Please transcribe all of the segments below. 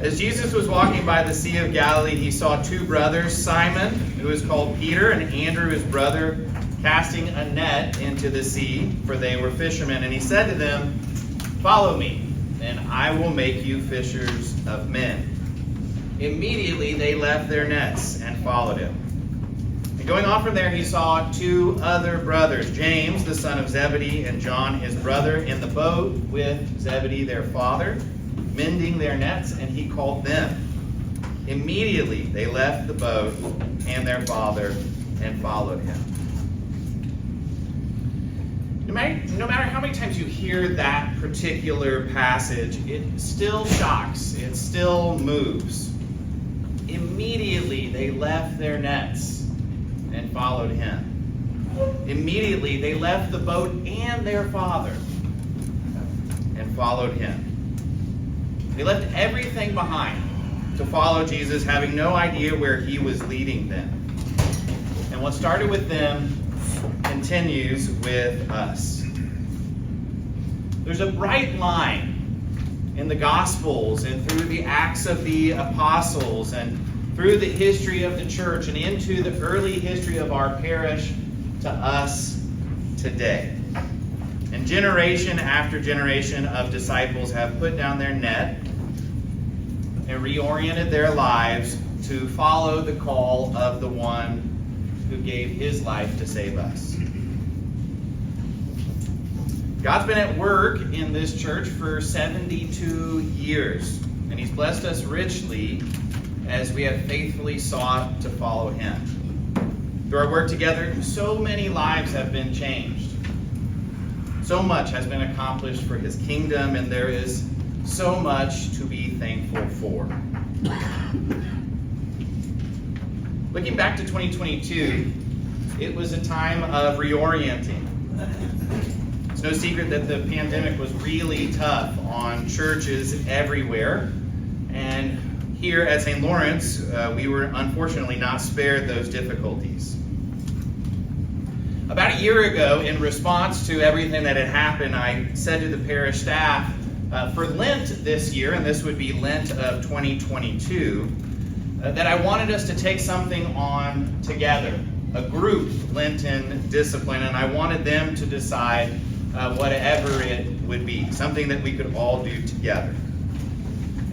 As Jesus was walking by the Sea of Galilee, he saw two brothers, Simon, who is called Peter, and Andrew, his brother, casting a net into the sea, for they were fishermen. And he said to them, "Follow me, and I will make you fishers of men." Immediately they left their nets and followed him. And going on from there, he saw two other brothers, James, the son of Zebedee, and John, his brother, in the boat with Zebedee, their father, mending their nets, and he called them. Immediately they left the boat and their father and followed him. No matter how many times you hear that particular passage, it still shocks, it still moves. Immediately they left their nets and followed him. Immediately they left the boat and their father and followed him. They left everything behind to follow Jesus, having no idea where he was leading them. And what started with them continues with us. There's a bright line in the Gospels and through the Acts of the Apostles and through the history of the church and into the early history of our parish to us today. And generation after generation of disciples have put down their net and reoriented their lives to follow the call of the one who gave his life to save us. God's been at work in this church for 72 years, and he's blessed us richly as we have faithfully sought to follow him. Through our work together, so many lives have been changed. So much has been accomplished for his kingdom, and there is so much to be thankful for. Looking back to 2022, it was a time of reorienting. It's no secret that the pandemic was really tough on churches everywhere, and here at St. Lawrence, we were unfortunately not spared those difficulties. About a year ago, in response to everything that had happened, I said to the parish staff, for Lent this year, and this would be Lent of 2022, that I wanted us to take something on together, a group Lenten discipline, and I wanted them to decide whatever it would be, something that we could all do together.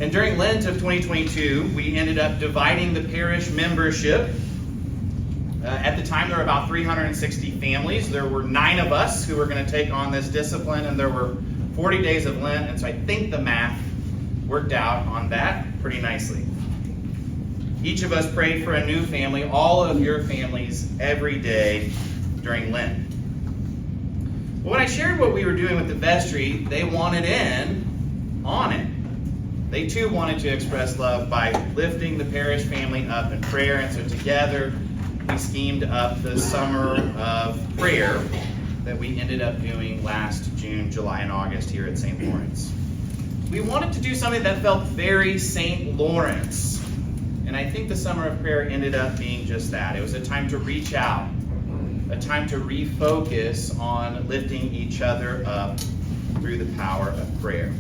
And during Lent of 2022, we ended up dividing the parish membership. At the time, there were about 360 families. There were 9 of us who were going to take on this discipline, and there were 40 days of Lent, and so I think the math worked out on that pretty nicely. Each of us prayed for a new family, all of your families, every day during Lent. But when I shared what we were doing with the vestry, they wanted in on it. They too wanted to express love by lifting the parish family up in prayer, and so together we schemed up the summer of prayer that we ended up doing last June, July, and August here at St. Lawrence. We wanted to do something that felt very St. Lawrence, and I think the summer of prayer ended up being just that. It was a time to reach out, a time to refocus on lifting each other up through the power of prayer.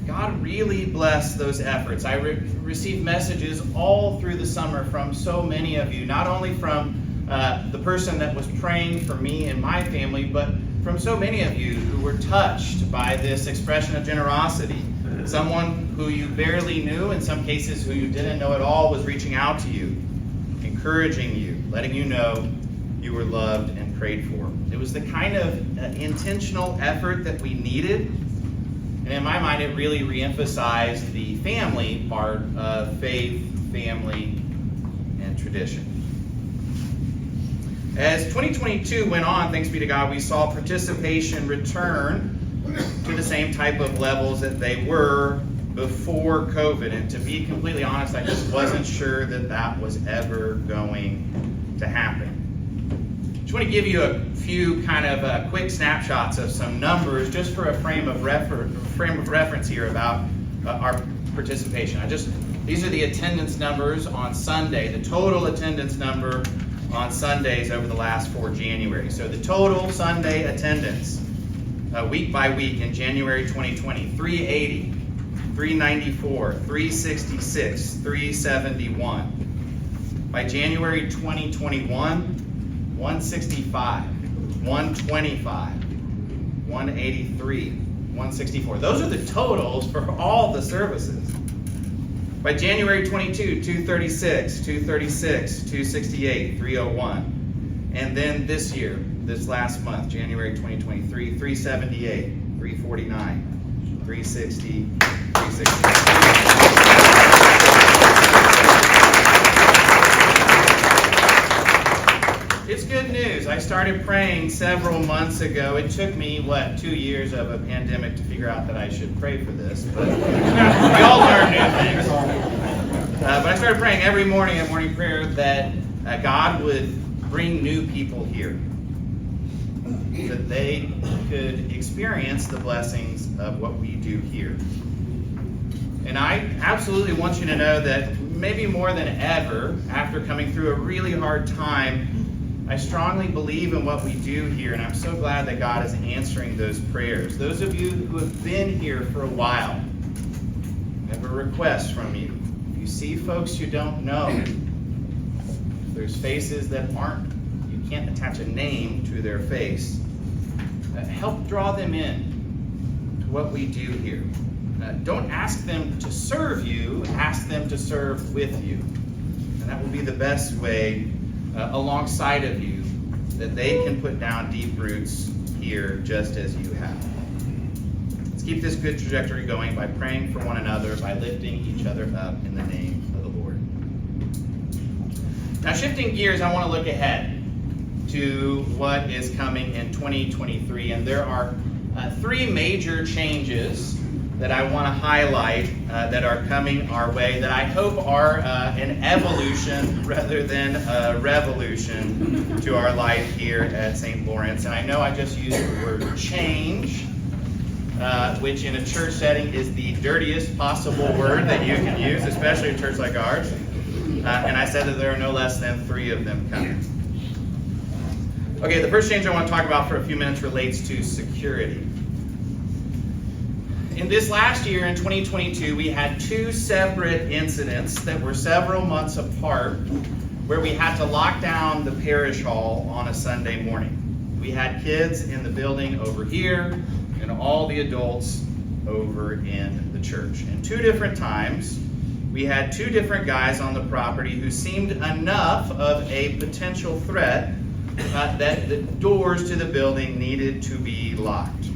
God really blessed those efforts. I received messages all through the summer from so many of you, not only from the person that was praying for me and my family, but from so many of you who were touched by this expression of generosity. Someone who you barely knew, in some cases who you didn't know at all, was reaching out to you, encouraging you, letting you know you were loved and prayed for. It was the kind of intentional effort that we needed. And in my mind, it really reemphasized the family part of faith, family, and tradition. As 2022 went on, thanks be to God, we saw participation return to the same type of levels that they were before COVID. And to be completely honest, I just wasn't sure that that was ever going to happen. I just want to give you a few kind of quick snapshots of some numbers just for a frame of reference here about our participation. These are the attendance numbers on Sunday, the total attendance number on Sundays over the last 4 January. So the total Sunday attendance week by week in January 2020, 380. 394, 366, 371. By January 2021, 165, 125, 183, 164. Those are the totals for all the services. By January 22, 236, 236, 268, 301. And then this year, this last month, January 2023, 378, 349, 360, 360. It's good news. I started praying several months ago. It took me, 2 years of a pandemic to figure out that I should pray for this. But we all learn new things. But I started praying every morning at morning prayer that God would bring new people here, that they could experience the blessings of what we do here. And I absolutely want you to know that maybe more than ever, after coming through a really hard time, I strongly believe in what we do here, and I'm so glad that God is answering those prayers. Those of you who have been here for a while, I have a request from you. If you see folks you don't know, if there's faces that you can't attach a name to their face, help draw them in to what we do here. Don't ask them to serve you, ask them to serve with you. And that will be the best way alongside of you, that they can put down deep roots here just as you have. Let's keep this good trajectory going by praying for one another, by lifting each other up in the name of the Lord. Now, shifting gears, I want to look ahead to what is coming in 2023, and there are 3 major changes that I want to highlight that are coming our way, that I hope are an evolution rather than a revolution to our life here at St. Lawrence. And I know I just used the word change, which in a church setting is the dirtiest possible word that you can use, especially a church like ours. And I said that there are no less than 3 of them coming. Okay, the first change I want to talk about for a few minutes relates to security. In this last year, in 2022, we had 2 separate incidents that were several months apart where we had to lock down the parish hall on a Sunday morning. We had kids in the building over here and all the adults over in the church. And 2 different times, we had 2 different guys on the property who seemed enough of a potential threat that the doors to the building needed to be locked.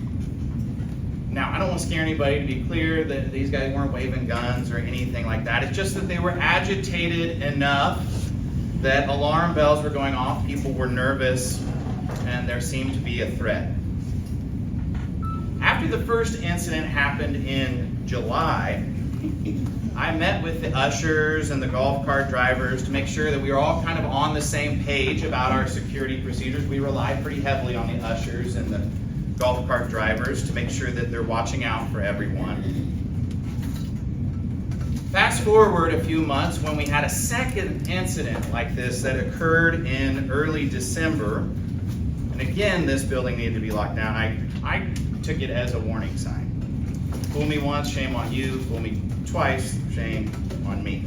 Now, I don't want to scare anybody, to be clear that these guys weren't waving guns or anything like that. It's just that they were agitated enough that alarm bells were going off, people were nervous, and there seemed to be a threat. After the first incident happened in July, I met with the ushers and the golf cart drivers to make sure that we were all kind of on the same page about our security procedures. We relied pretty heavily on the ushers and the golf cart drivers to make sure that they're watching out for everyone. Fast forward a few months when we had a second incident like this that occurred in early December. And again, this building needed to be locked down. I took it as a warning sign. Fool me once, shame on you. Fool me twice, shame on me.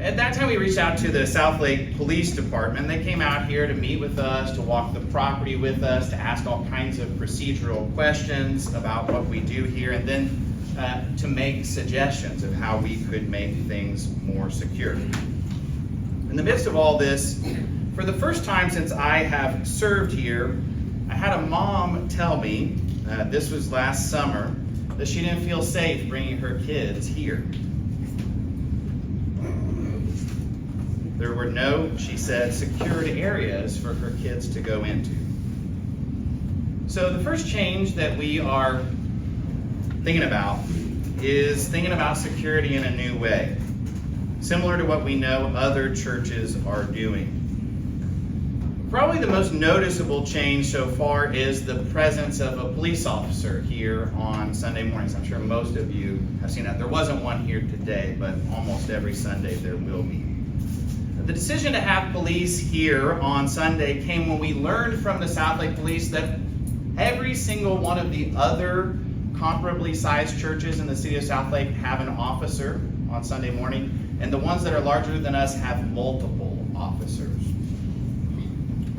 At that time, we reached out to the South Lake Police Department. They came out here to meet with us, to walk the property with us, to ask all kinds of procedural questions about what we do here, and then to make suggestions of how we could make things more secure. In the midst of all this, for the first time since I have served here, I had a mom tell me, this was last summer, that she didn't feel safe bringing her kids here. There were no, she said, secured areas for her kids to go into. So the first change that we are thinking about is thinking about security in a new way, similar to what we know other churches are doing. Probably the most noticeable change so far is the presence of a police officer here on Sunday mornings. I'm sure most of you have seen that. There wasn't one here today, but almost every Sunday there will be. The decision to have police here on Sunday came when we learned from the South Lake Police that every single one of the other comparably sized churches in the city of Southlake have an officer on Sunday morning, and the ones that are larger than us have multiple officers.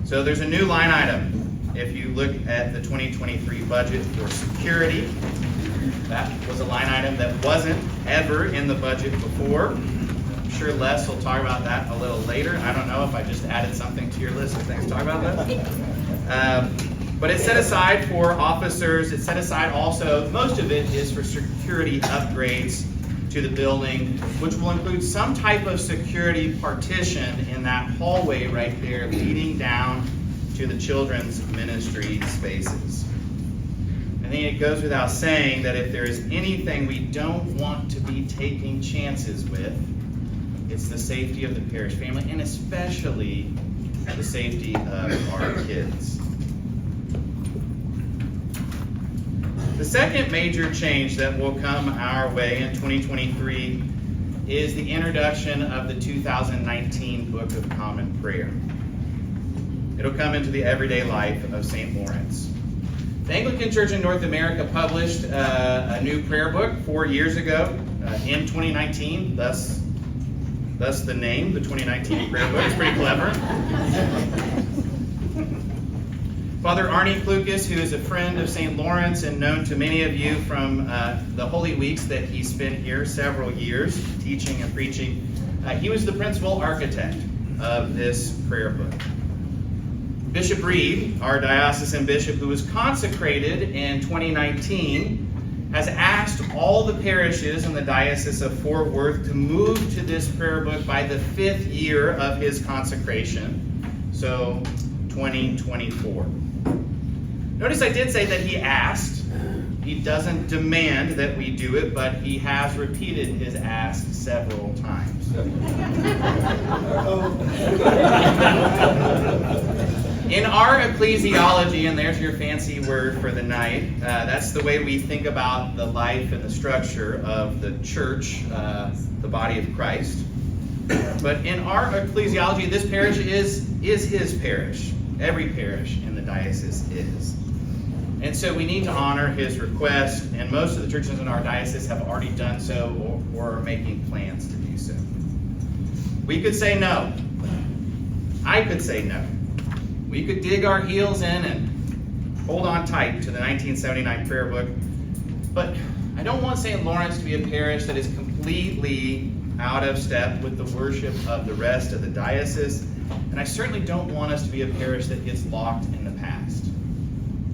So there's a new line item. If you look at the 2023 budget for security, that was a line item that wasn't ever in the budget before. I'm sure Les will talk about that a little later. I don't know if I just added something to your list of things to talk about that. But it's set aside for officers. It's set aside also, most of it is for security upgrades to the building, which will include some type of security partition in that hallway right there leading down to the children's ministry spaces. I think it goes without saying that if there is anything we don't want to be taking chances with, it's the safety of the parish family, and especially the safety of our kids. The second major change that will come our way in 2023 is the introduction of the 2019 Book of Common Prayer. It'll come into the everyday life of St. Lawrence. The Anglican Church in North America published a new prayer book 4 years ago in 2019, thus the name, the 2019 prayer book. It's pretty clever. Father Arnie Klukas, who is a friend of St. Lawrence and known to many of you from the Holy Weeks that he spent here several years teaching and preaching, he was the principal architect of this prayer book. Bishop Reed, our diocesan bishop, who was consecrated in 2019, has asked all the parishes in the Diocese of Fort Worth to move to this prayer book by the 5th year of his consecration, so 2024. Notice I did say that he asked. He doesn't demand that we do it, but he has repeated his ask several times. In our ecclesiology, and there's your fancy word for the night, that's the way we think about the life and the structure of the church, the body of Christ. But in our ecclesiology, this parish is his parish. Every parish in the diocese is. And so we need to honor his request, and most of the churches in our diocese have already done so or are making plans to do so. We could say no. I could say no. We could dig our heels in and hold on tight to the 1979 prayer book, but I don't want St. Lawrence to be a parish that is completely out of step with the worship of the rest of the diocese, and I certainly don't want us to be a parish that gets locked in the past.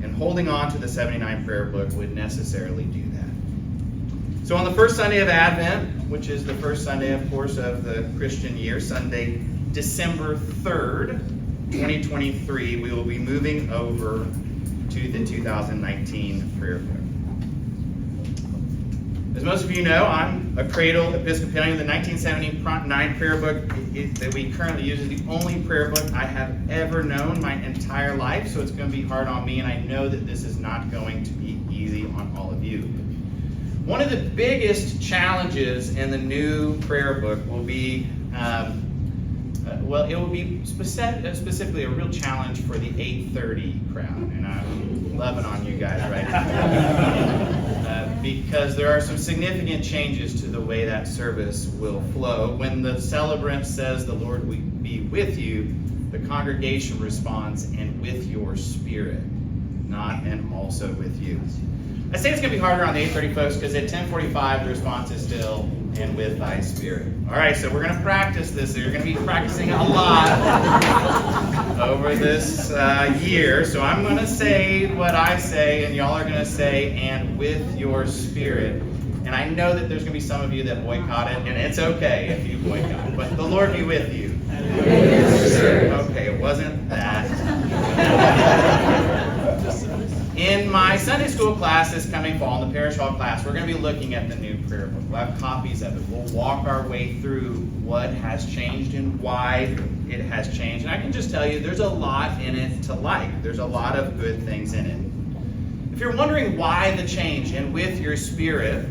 And holding on to the 79 prayer book would necessarily do that. So on the first Sunday of Advent, which is the first Sunday, of course, of the Christian year, Sunday, December 3rd, 2023, we will be moving over to the 2019 prayer book. As most of you know, I'm a cradle Episcopalian. The 1979 prayer book that we currently use is the only prayer book I have ever known my entire life, so it's going to be hard on me, and I know that this is not going to be easy on all of you. One of the biggest challenges in the new prayer book will be, it will be specifically a real challenge for the 8:30 crowd, and I'm loving on you guys right now. Because there are some significant changes to the way that service will flow. When the celebrant says, "The Lord will be with you," the congregation responds, "and with your spirit," not "and also with you." I say it's going to be harder on the 8:30 folks because at 10:45 the response is still, "and with thy spirit." All right, so we're going to practice this. You're going to be practicing a lot over this year. So I'm going to say what I say, and y'all are going to say, "and with your spirit." And I know that there's going to be some of you that boycott it, and it's okay if you boycott, but the Lord be with you. Okay, it wasn't that. In my Sunday school class this coming fall, in the parish hall class, we're going to be looking at the new prayer book. We'll have copies of it. We'll walk our way through what has changed and why it has changed. And I can just tell you, there's a lot in it to like. There's a lot of good things in it. If you're wondering why the change, "and with your spirit,"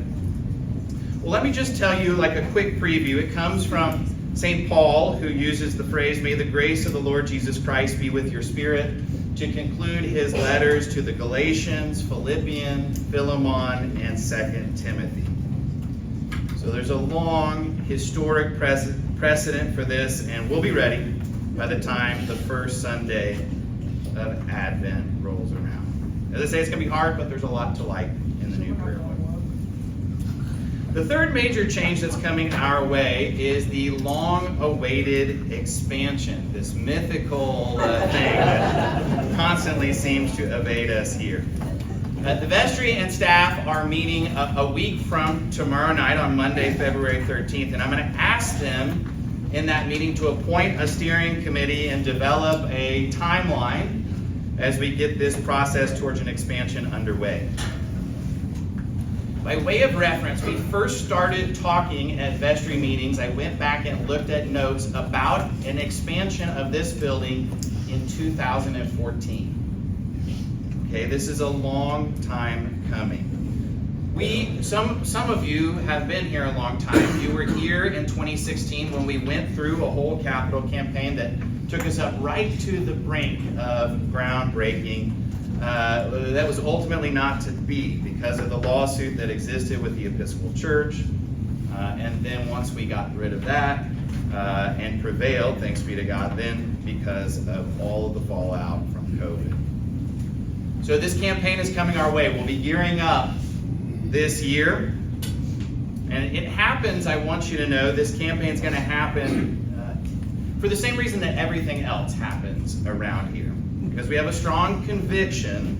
well, let me just tell you like a quick preview. It comes from St. Paul, who uses the phrase, "May the grace of the Lord Jesus Christ be with your spirit." to conclude his letters to the Galatians, Philippians, Philemon, and 2 Timothy. So there's a long historic precedent for this, and we'll be ready by the time the first Sunday of Advent rolls around. As I say, it's going to be hard, but there's a lot to like in the new prayer book. The third major change that's coming our way is the long-awaited expansion, this mythical thing that constantly seems to evade us here. The vestry and staff are meeting a week from tomorrow night on Monday, February 13th, and I'm going to ask them in that meeting to appoint a steering committee and develop a timeline as we get this process towards an expansion underway. By way of reference, we first started talking at vestry meetings. I went back and looked at notes about an expansion of this building in 2014. Okay, this is a long time coming. Some of you have been here a long time. You were here in 2016 when we went through a whole capital campaign that took us up right to the brink of groundbreaking. That was ultimately not to be because of the lawsuit that existed with the Episcopal Church. And then once we got rid of that and prevailed, thanks be to God, then because of all of the fallout from COVID. So this campaign is coming our way. We'll be gearing up this year. And it happens, I want you to know, this campaign is going to happen for the same reason that everything else happens around here. Because we have a strong conviction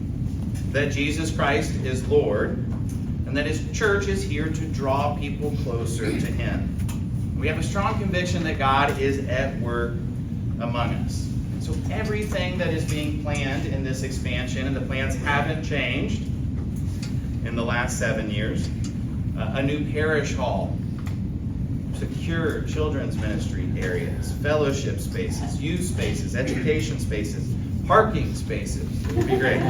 that Jesus Christ is Lord and that his church is here to draw people closer to him. We have a strong conviction that God is at work among us. So everything that is being planned in this expansion, and the plans haven't changed in the last 7 years, a new parish hall, secure children's ministry areas, fellowship spaces, youth spaces, education spaces, parking spaces. It will be great.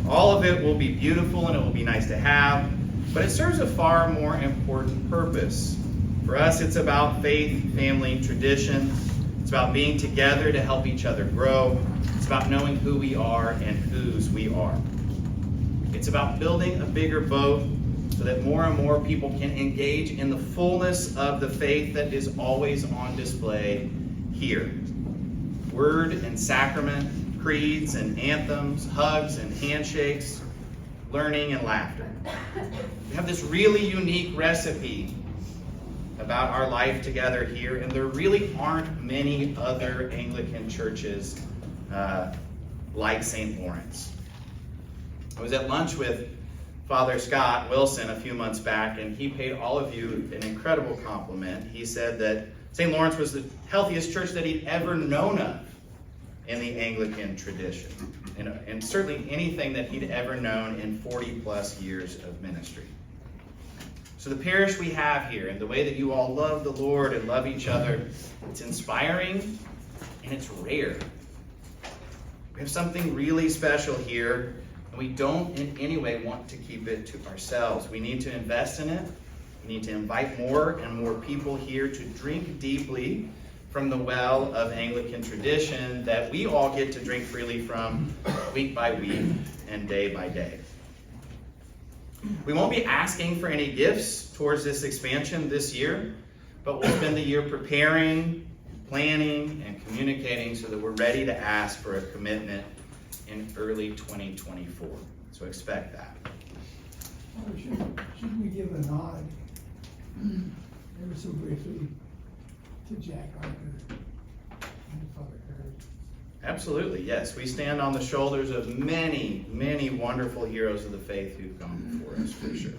All of it will be beautiful and it will be nice to have, but it serves a far more important purpose. For us, it's about faith, family, tradition. It's about being together to help each other grow. It's about knowing who we are and whose we are. It's about building a bigger boat so that more and more people can engage in the fullness of the faith that is always on display here. Word and sacrament, creeds and anthems, hugs and handshakes, learning and laughter. We have this really unique recipe about our life together here, and there really aren't many other Anglican churches like St. Lawrence. I was at lunch with Father Scott Wilson a few months back, and he paid all of you an incredible compliment. He said that St. Lawrence was the healthiest church that he'd ever known of in the Anglican tradition, and certainly anything that he'd ever known in 40 plus years of ministry. So the parish we have here, and the way that you all love the Lord and love each other, it's inspiring and it's rare. We have something really special here, and we don't in any way want to keep it to ourselves. We need to invest in it. We need to invite more and more people here to drink deeply from the well of Anglican tradition that we all get to drink freely from week by week and day by day. We won't be asking for any gifts towards this expansion this year, but we'll spend the year preparing, planning, and communicating so that we're ready to ask for a commitment in early 2024. So expect that. Should we give a nod ever so briefly to Jack Arthur and Father Harris? Absolutely, yes. We stand on the shoulders of many, many wonderful heroes of the faith who've gone before us, for sure.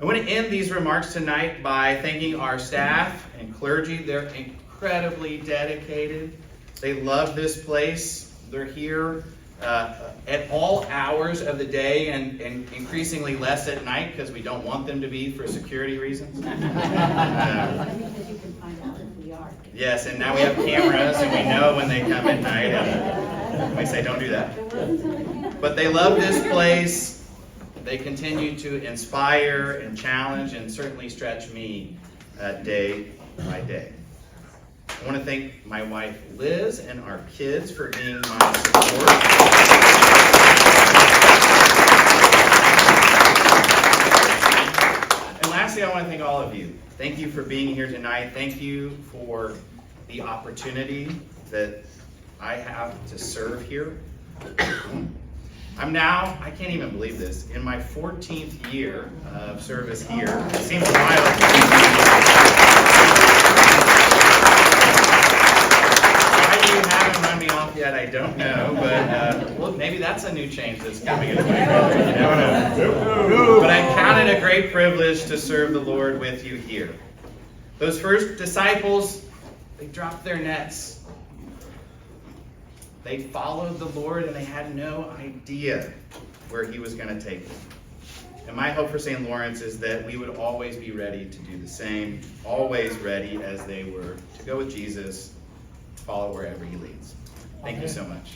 I want to end these remarks tonight by thanking our staff and clergy. They're incredibly dedicated. They love this place. They're here at all hours of the day and increasingly less at night because we don't want them to be for security reasons. Because you can find out if we are. Yes, and now we have cameras and we know when they come at night. And we say, don't do that. But they love this place. They continue to inspire and challenge and certainly stretch me day by day. I want to thank my wife Liz and our kids for being my support. And lastly, I want to thank all of you. Thank you for being here tonight. Thank you for the opportunity that I have to serve here. I'm now, I can't even believe this, in my 14th year of service here. It seems wild. Why you haven't run me off yet, I don't know, but well, maybe that's a new change that's coming into my life. You never know. But I count it a great privilege to serve the Lord with you here. Those first disciples, they dropped their nets. They followed the Lord and they had no idea where He was going to take them. And my hope for St. Lawrence is that we would always be ready to do the same, always ready as they were to go with Jesus, follow wherever He leads. Thank you so much.